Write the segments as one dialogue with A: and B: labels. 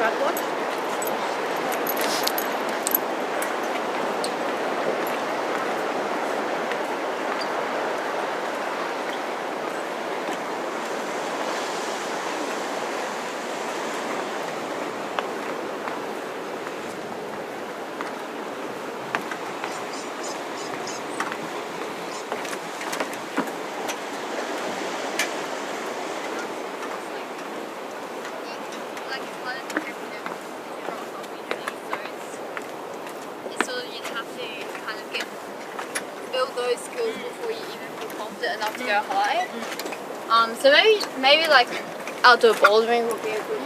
A: tripod.
B: Enough to go high. So maybe like outdoor bouldering would be a good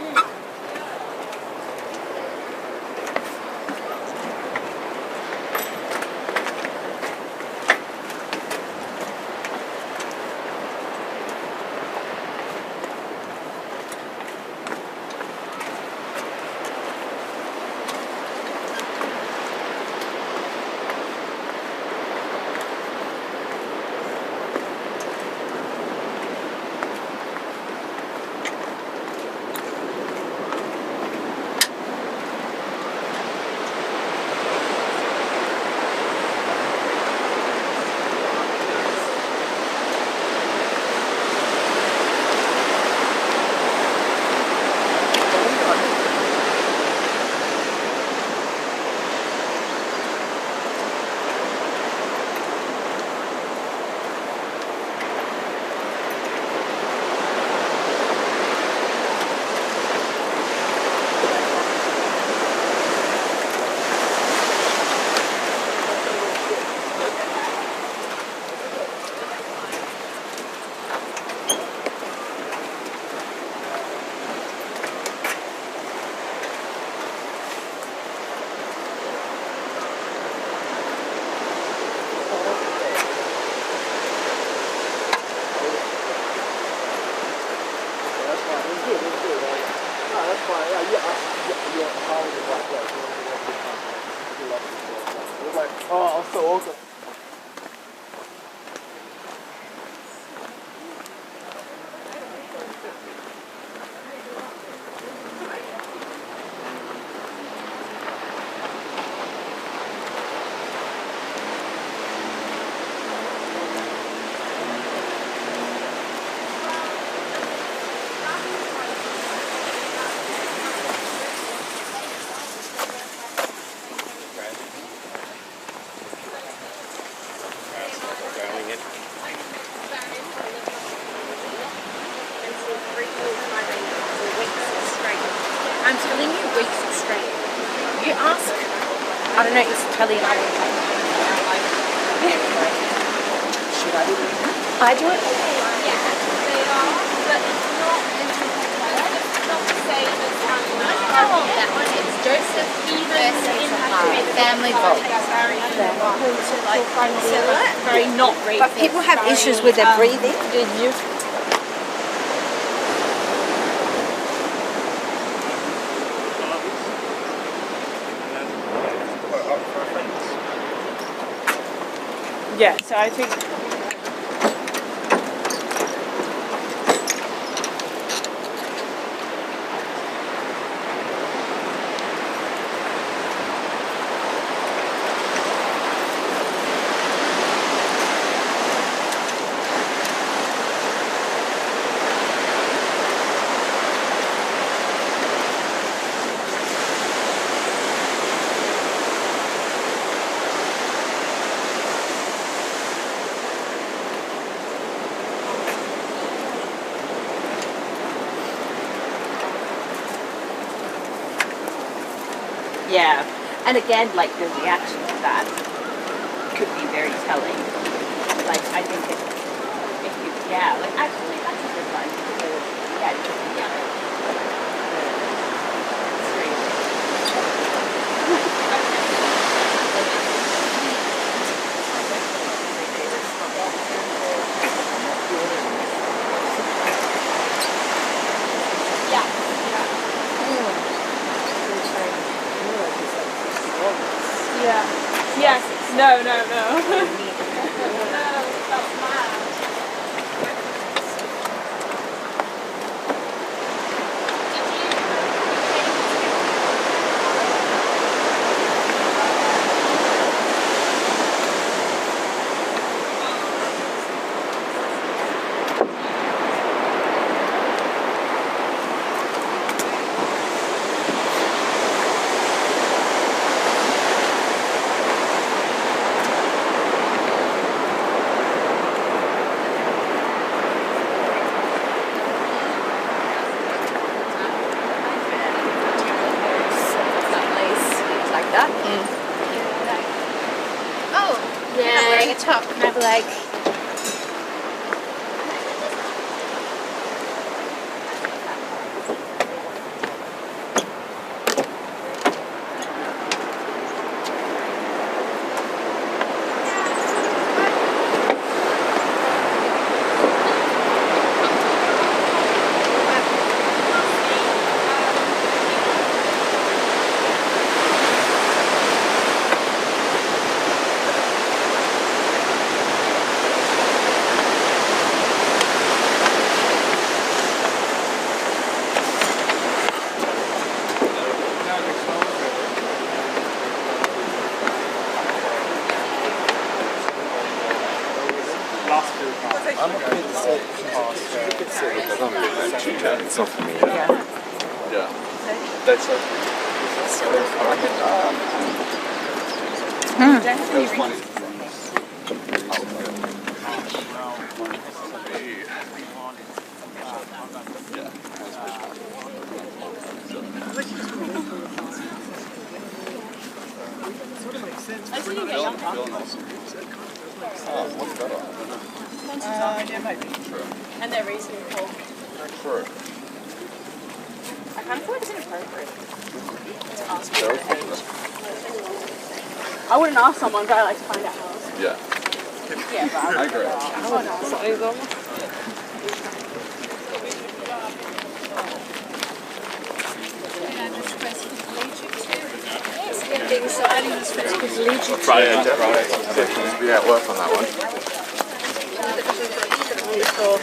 C: Oh, so awesome.
A: I'm telling you, weeks straight. You ask, I don't know, it's Kelly and I were like, should I do it? I do it?
B: Yeah, they are, but it's not the same as how long that one is. Joseph family vault.
A: Very not breathing. But people have issues with their breathing. Did you? Yeah, so I think yeah, and again, like the reaction to that could be very telling. Like I think if you, yeah, like actually that's a good one. Yeah, it could be, yeah. Yeah. Yes. No. No, that's mad. that.
B: Oh,
A: Yeah.
B: you're not wearing a top.
A: And I'd be like,
C: It's not for me. Yeah. That's it.
A: and they're reasonable.
C: True.
A: I kind of feel like it's inappropriate to ask me. I wouldn't ask someone, but I like to find out how else.
C: Yeah.
A: Yeah, but
C: I agree.
A: I wouldn't ask someone.
C: Friday, definitely be at work on that one.
B: So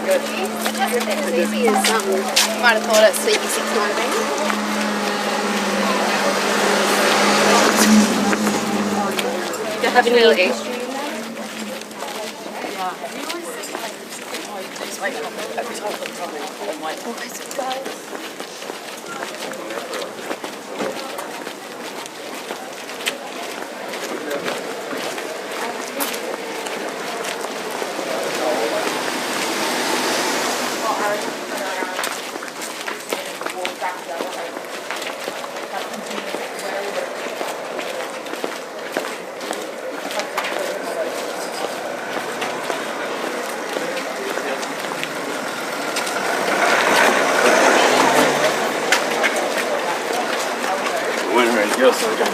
B: good. It hasn't been as easy as you might have thought at Sleepy 619.
A: Do you have any
B: Really?
C: You're so good.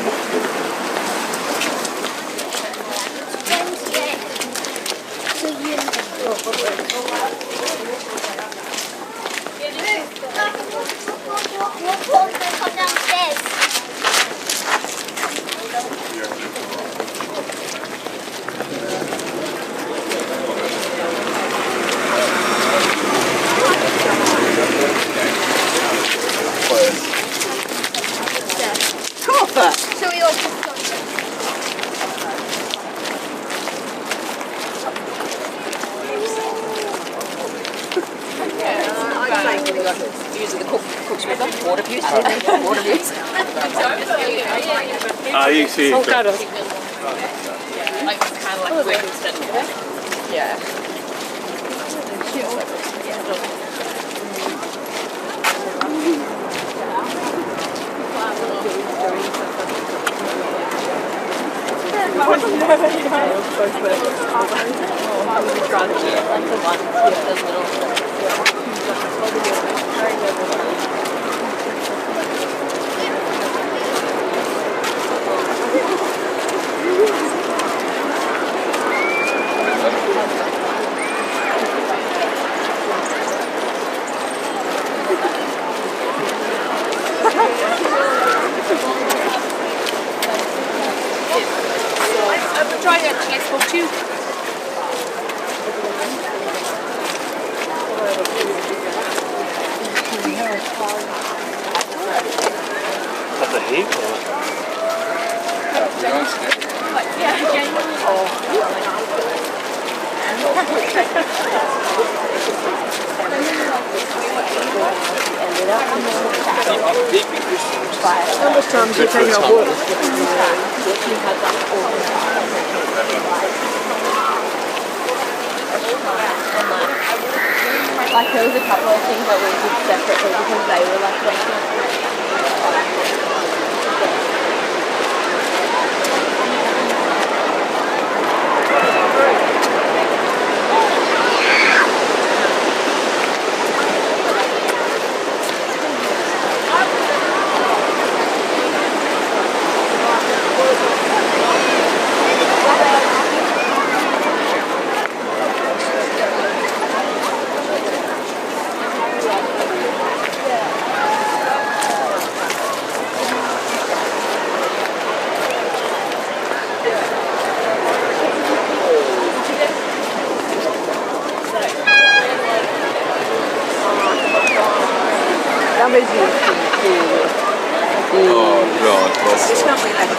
D: Come downstairs.
A: Come on first.
B: So we all
A: Using the cook's river, water views, water views.
C: You see it.
A: Kind of like quick instead of yeah. I'm trying a cheese for two.
C: At the heat?
A: Yeah, genuinely.
E: How much time does it take our work?
A: Like there was a couple of things that we did separately because they were like waiting.
C: Oh God, that's
E: It's not really like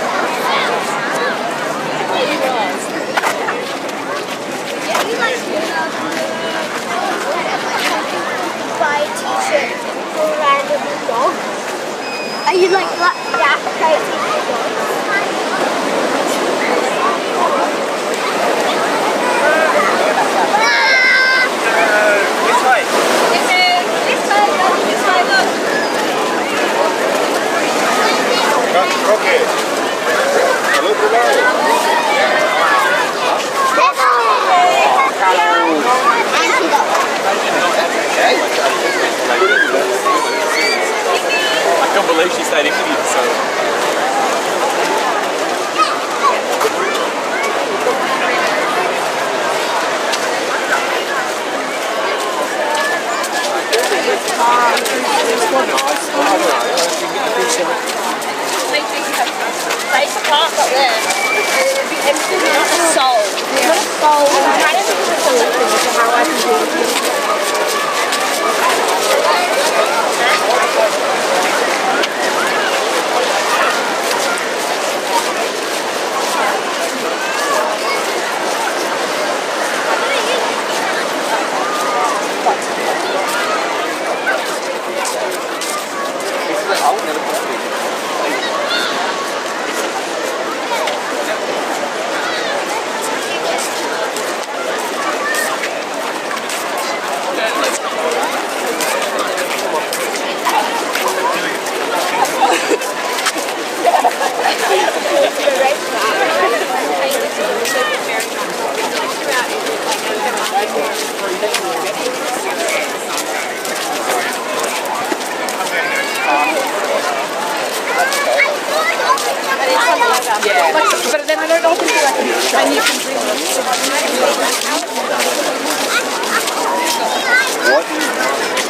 B: buy a t-shirt for a random dog. Are you like that crazy
C: This way. Rocket. Look below. I can't believe she said idiot, so.
B: They park up there. It's not a soul. It's not a soul. I'm trying to think of a solution as to how I can do it.
E: yeah. But then I don't know if it's like and you can bring them.
C: What?